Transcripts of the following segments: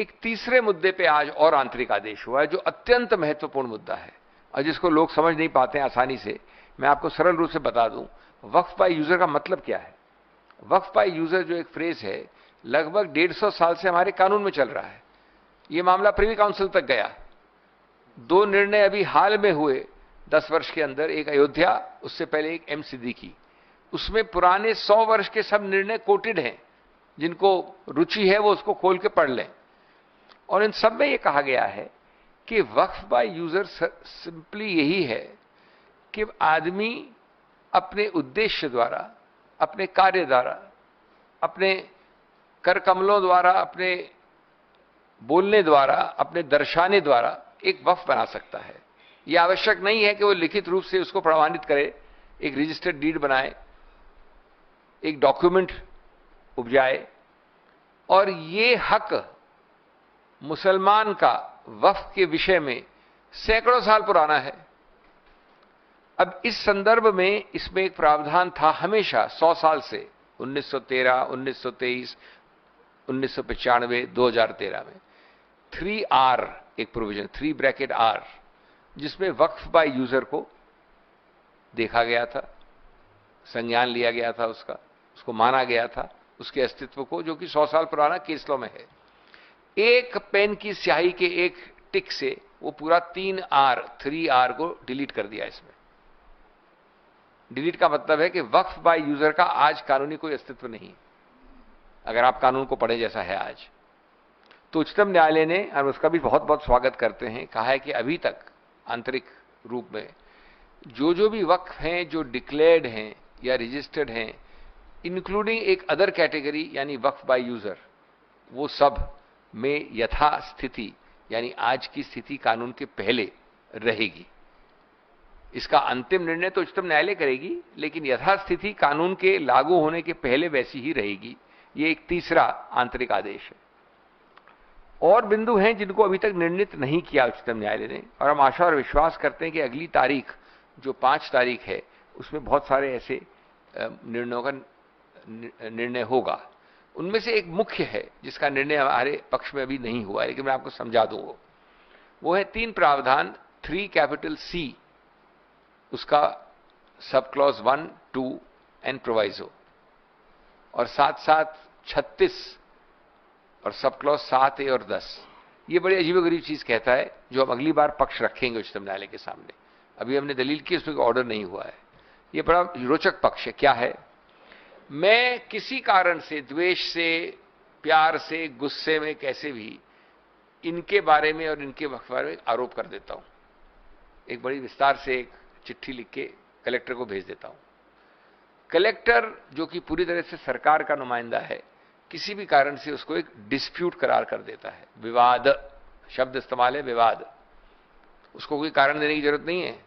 एक तीसरे मुद्दे पे आज और आंतरिक आदेश हुआ है जो अत्यंत महत्वपूर्ण मुद्दा है और जिसको लोग समझ नहीं पाते हैं आसानी से। मैं आपको सरल रूप से बता दूं, वक्फ बाय यूजर का मतलब क्या है। वक्फ बाय यूजर जो एक फ्रेज है, लगभग 150 साल से हमारे कानून में चल रहा है। यह मामला प्रिवी काउंसिल तक गया। 2 निर्णय अभी हाल में हुए 10 वर्ष के अंदर, एक अयोध्या, उससे पहले एक एम सिद्दीकी। उसमें पुराने 100 वर्ष के सब निर्णय कोटेड हैं। जिनको रुचि है वो उसको खोल के पढ़ लें। और इन सब में यह कहा गया है कि वक्फ बाय यूजर सिंपली यही है कि आदमी अपने उद्देश्य द्वारा, अपने कार्य द्वारा, अपने कर कमलों द्वारा, अपने बोलने द्वारा, अपने दर्शाने द्वारा एक वक्फ बना सकता है। यह आवश्यक नहीं है कि वो लिखित रूप से उसको प्रमाणित करे, एक रजिस्टर्ड डीड बनाए, एक डॉक्यूमेंट उपजाए। और ये हक मुसलमान का वक्फ के विषय में सैकड़ों साल पुराना है। अब इस संदर्भ में इसमें एक प्रावधान था हमेशा 100 साल से, 1913, 1923, 1995, 2013 में 3R एक प्रोविजन, 3R, जिसमें वक्फ बाय यूजर को देखा गया था, संज्ञान लिया गया था, उसको माना गया था, उसके अस्तित्व को, जो कि 100 साल पुराना केस लॉ में है। एक पेन की स्याही के एक टिक से वो पूरा 3R को डिलीट कर दिया। इसमें डिलीट का मतलब है कि वक्फ बाय यूजर का आज कानूनी कोई अस्तित्व नहीं, अगर आप कानून को पढ़े जैसा है आज। तो उच्चतम न्यायालय ने, और उसका भी बहुत बहुत स्वागत करते हैं, कहा है कि अभी तक आंतरिक रूप में जो भी वक्फ हैं जो डिक्लेयर्ड हैं या रजिस्टर्ड हैं, इंक्लूडिंग एक अदर कैटेगरी यानी वक्फ बाय यूजर, वो सब में यथास्थिति यानी आज की स्थिति कानून के पहले रहेगी। इसका अंतिम निर्णय तो उच्चतम न्यायालय करेगी, लेकिन यथास्थिति कानून के लागू होने के पहले वैसी ही रहेगी। ये एक तीसरा आंतरिक आदेश है। और बिंदु हैं जिनको अभी तक निर्णित नहीं किया उच्चतम न्यायालय ने, और हम आशा और विश्वास करते हैं कि अगली तारीख जो 5 तारीख है उसमें बहुत सारे ऐसे निर्णयों का निर्णय होगा। उनमें से एक मुख्य है जिसका निर्णय हमारे पक्ष में अभी नहीं हुआ है, लेकिन मैं आपको समझा दूंगा। वो है 3 प्रावधान 3C, उसका सब क्लॉज 1, 2 एंड प्रोवाइजो, और साथ साथ 36 और सब क्लॉज 7A और 10। ये बड़ी अजीबोगरीब चीज कहता है जो हम अगली बार पक्ष रखेंगे उच्चतम न्यायालय के सामने। अभी हमने दलील की, उसमें ऑर्डर नहीं हुआ है। ये बड़ा रोचक पक्ष है। क्या है? मैं किसी कारण से, द्वेष से, प्यार से, गुस्से में, कैसे भी इनके बारे में और इनके वक्फ बारे में आरोप कर देता हूं। एक बड़ी विस्तार से एक चिट्ठी लिख के कलेक्टर को भेज देता हूं। कलेक्टर, जो कि पूरी तरह से सरकार का नुमाइंदा है, किसी भी कारण से उसको एक डिस्प्यूट करार कर देता है। विवाद शब्द इस्तेमाल है, विवाद। उसको कोई कारण देने की जरूरत नहीं है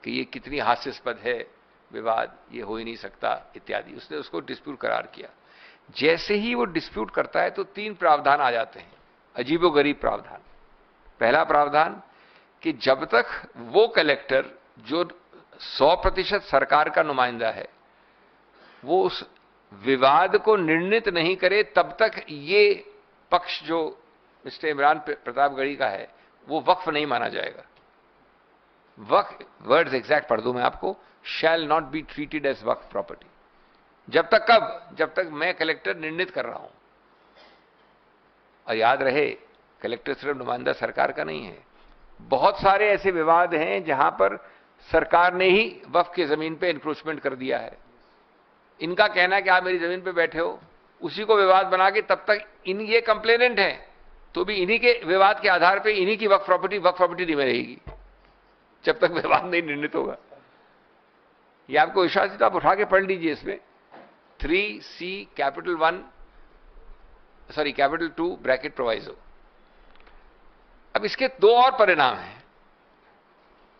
कि ये कितनी हास्यास्पद है, विवाद, ये हो ही नहीं सकता इत्यादि। उसने उसको डिस्प्यूट करार किया। जैसे ही वो डिस्प्यूट करता है तो 3 प्रावधान आ जाते हैं, अजीबोगरीब प्रावधान। पहला प्रावधान कि जब तक वो कलेक्टर जो 100% सरकार का नुमाइंदा है, वो उस विवाद को निर्णित नहीं करे, तब तक ये पक्ष जो मिस्टर इमरान प्रतापगढ़ी का है वो वक्फ नहीं माना जाएगा। वक्फ, वर्ड्स एग्जैक्ट पढ़ दूं मैं आपको, shall not be treated as waqf property. जब तक कब? जब तक मैं कलेक्टर निर्णित कर रहा हूं। और याद रहे, कलेक्टर सिर्फ नुमाइंदा सरकार का नहीं है। बहुत सारे ऐसे विवाद हैं जहां पर सरकार ने ही वक्फ की जमीन पे इंक्रोचमेंट कर दिया है। इनका कहना है कि आप मेरी जमीन पे बैठे हो, उसी को विवाद बना के तब तक ये कंप्लेनेंट हैं, तो भी इन्हीं के विवाद के आधार पे इन्हीं की वक्फ प्रॉपर्टी नहीं में रहेगी जब तक विवाद नहीं निर्णित होगा। ये आपको विश्वास है तो आप उठा के पढ़ लीजिए। इसमें 3C कैपिटल 2 ब्रैकेट प्रोवाइजो। अब इसके 2 और परिणाम हैं।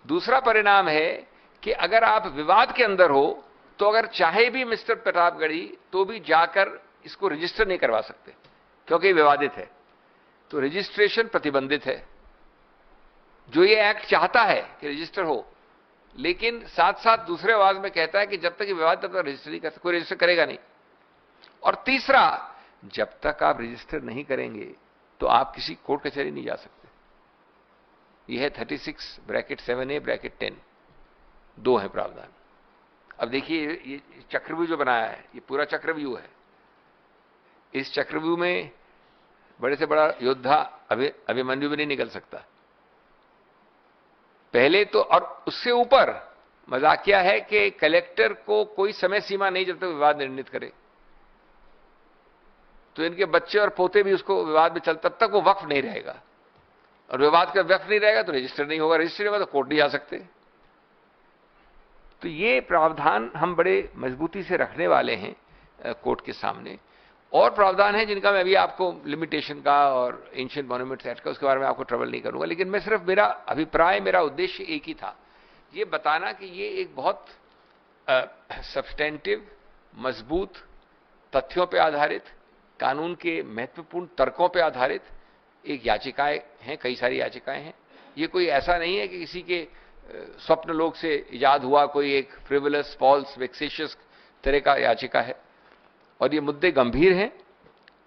दूसरा परिणाम है कि अगर आप विवाद के अंदर हो तो अगर चाहे भी मिस्टर प्रतापगढ़ी तो भी जाकर इसको रजिस्टर नहीं करवा सकते, क्योंकि विवादित है। तो रजिस्ट्रेशन प्रतिबंधित है। जो ये एक्ट चाहता है कि रजिस्टर हो, लेकिन साथ साथ दूसरे आवाज में कहता है कि जब तक ये विवाद तब तक रजिस्टर नहीं कर सकते, कोई रजिस्टर करेगा नहीं। और तीसरा, जब तक आप रजिस्टर नहीं करेंगे तो आप किसी कोर्ट कचहरी नहीं जा सकते। यह है 36(7A)(10), दो है प्रावधान। अब देखिए ये चक्रव्यूह जो बनाया है, ये पूरा चक्रव्यूह है। इस चक्रव्यूह में बड़े से बड़ा योद्धा अभिमन्यु भी नहीं निकल सकता पहले तो। और उससे ऊपर मजाकिया है कि कलेक्टर को कोई समय सीमा नहीं जब तक विवाद निर्णित करे, तो इनके बच्चे और पोते भी उसको विवाद में चल, तब तक वो वक्फ नहीं रहेगा। और विवाद का वक्फ नहीं रहेगा तो रजिस्टर नहीं होगा, रजिस्टर नहीं होगा तो कोर्ट नहीं जा सकते। तो ये प्रावधान हम बड़े मजबूती से रखने वाले हैं कोर्ट के सामने। और प्रावधान है जिनका मैं अभी आपको लिमिटेशन का और एंशिएंट मॉन्यूमेंट्स एक्ट का, उसके बारे में आपको ट्रबल नहीं करूंगा। लेकिन मैं सिर्फ मेरा अभिप्राय, मेरा उद्देश्य एक ही था, ये बताना कि ये एक बहुत सब्सटेंटिव, मजबूत, तथ्यों पर आधारित, कानून के महत्वपूर्ण तर्कों पर आधारित एक याचिकाएं हैं, कई सारी याचिकाएं हैं। ये कोई ऐसा नहीं है कि किसी के स्वप्न लोक से इजाद हुआ कोई एक फ्रिवलस, फॉल्स, वेक्सेशियस तरह का याचिका है। और ये मुद्दे गंभीर हैं।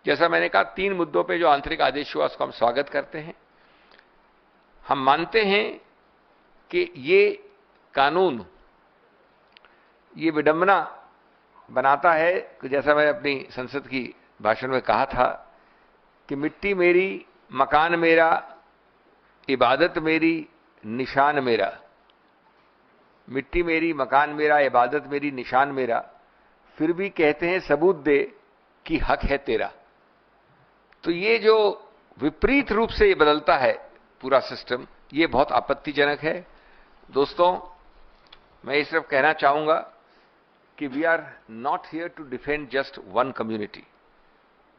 जैसा मैंने कहा, 3 मुद्दों पे जो आंतरिक आदेश हुआ उसको हम स्वागत करते हैं। हम मानते हैं कि ये कानून ये विडंबना बनाता है कि जैसा मैं अपनी संसद की भाषण में कहा था कि मिट्टी मेरी, मकान मेरा, इबादत मेरी, निशान मेरा। मिट्टी मेरी, मकान मेरा, इबादत मेरी, निशान मेरा, फिर भी कहते हैं सबूत दे कि हक है तेरा। तो ये जो विपरीत रूप से ये बदलता है पूरा सिस्टम, ये बहुत आपत्तिजनक है। दोस्तों, मैं ये सिर्फ कहना चाहूंगा कि we are not here to defend just one community.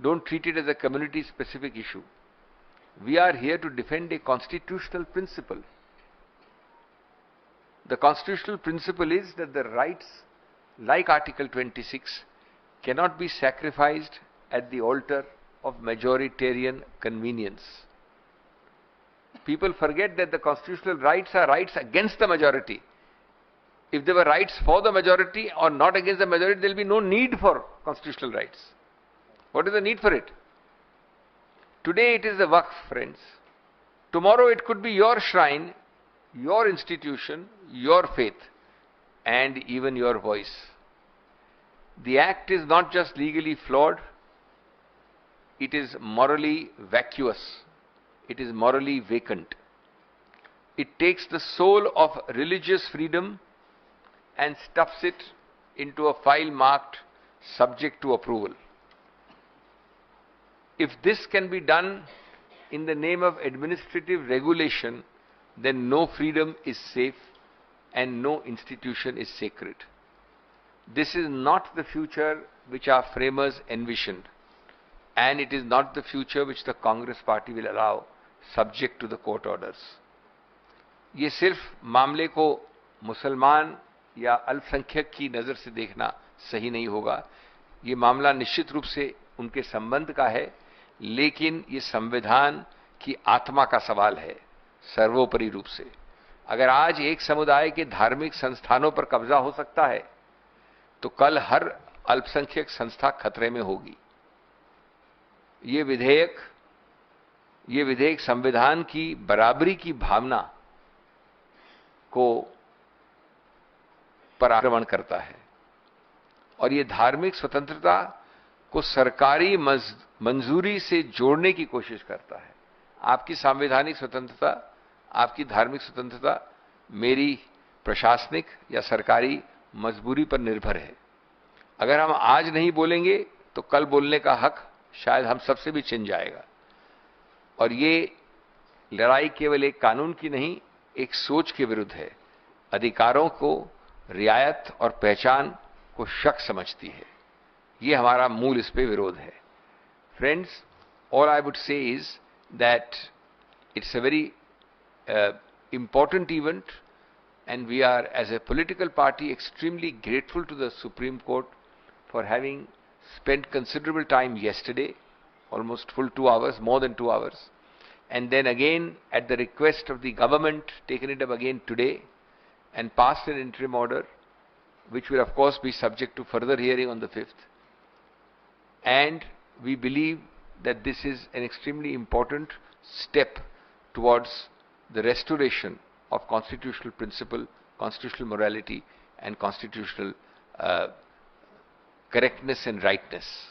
Don't treat it as a community specific issue. We are here to defend a constitutional principle. The constitutional principle is that the rights, like Article 26, cannot be sacrificed at the altar of majoritarian convenience. People forget that the constitutional rights are rights against the majority. If there were rights for the majority or not against the majority, there will be no need for constitutional rights. What is the need for it? Today it is the Waqf, friends. Tomorrow it could be your shrine, your institution, your faith, and even your voice. The act is not just legally flawed, it is morally vacuous, it is morally vacant. It takes the soul of religious freedom and stuffs it into a file marked subject to approval. If this can be done in the name of administrative regulation, then no freedom is safe and no institution is sacred. This is not the future which our framers envisioned, and it is not the future which the Congress party will allow subject to the court orders. ये सिर्फ मामले को मुसलमान या अल्पसंख्यक की नजर से देखना सही नहीं होगा। ये मामला निश्चित रूप से उनके संबंध का है, लेकिन ये संविधान की आत्मा का सवाल है सर्वोपरि रूप से। अगर आज एक समुदाय के धार्मिक संस्थानों पर कब्जा हो सकता है, तो कल हर अल्पसंख्यक संस्था खतरे में होगी। ये विधेयक संविधान की बराबरी की भावना को पर आक्रमण करता है और ये धार्मिक स्वतंत्रता को सरकारी मंजूरी से जोड़ने की कोशिश करता है। आपकी संवैधानिक स्वतंत्रता, आपकी धार्मिक स्वतंत्रता मेरी प्रशासनिक या सरकारी मजबूरी पर निर्भर है। अगर हम आज नहीं बोलेंगे तो कल बोलने का हक शायद हम सबसे भी छिन जाएगा। और ये लड़ाई केवल एक कानून की नहीं, एक सोच के विरुद्ध है। अधिकारों को, रियायत और पहचान को शक समझती है। ये हमारा मूल इस पे विरोध है। Friends, all I would say is that it's a very important event, and we are, as a political party, extremely grateful to the Supreme Court for having spent considerable time yesterday, almost full 2 hours, more than 2 hours, and then again at the request of the government taken it up again today and passed an interim order, which will of course be subject to further hearing on the 5th. And we believe that this is an extremely important step towards the restoration of constitutional principle, constitutional morality, and constitutional correctness and rightness.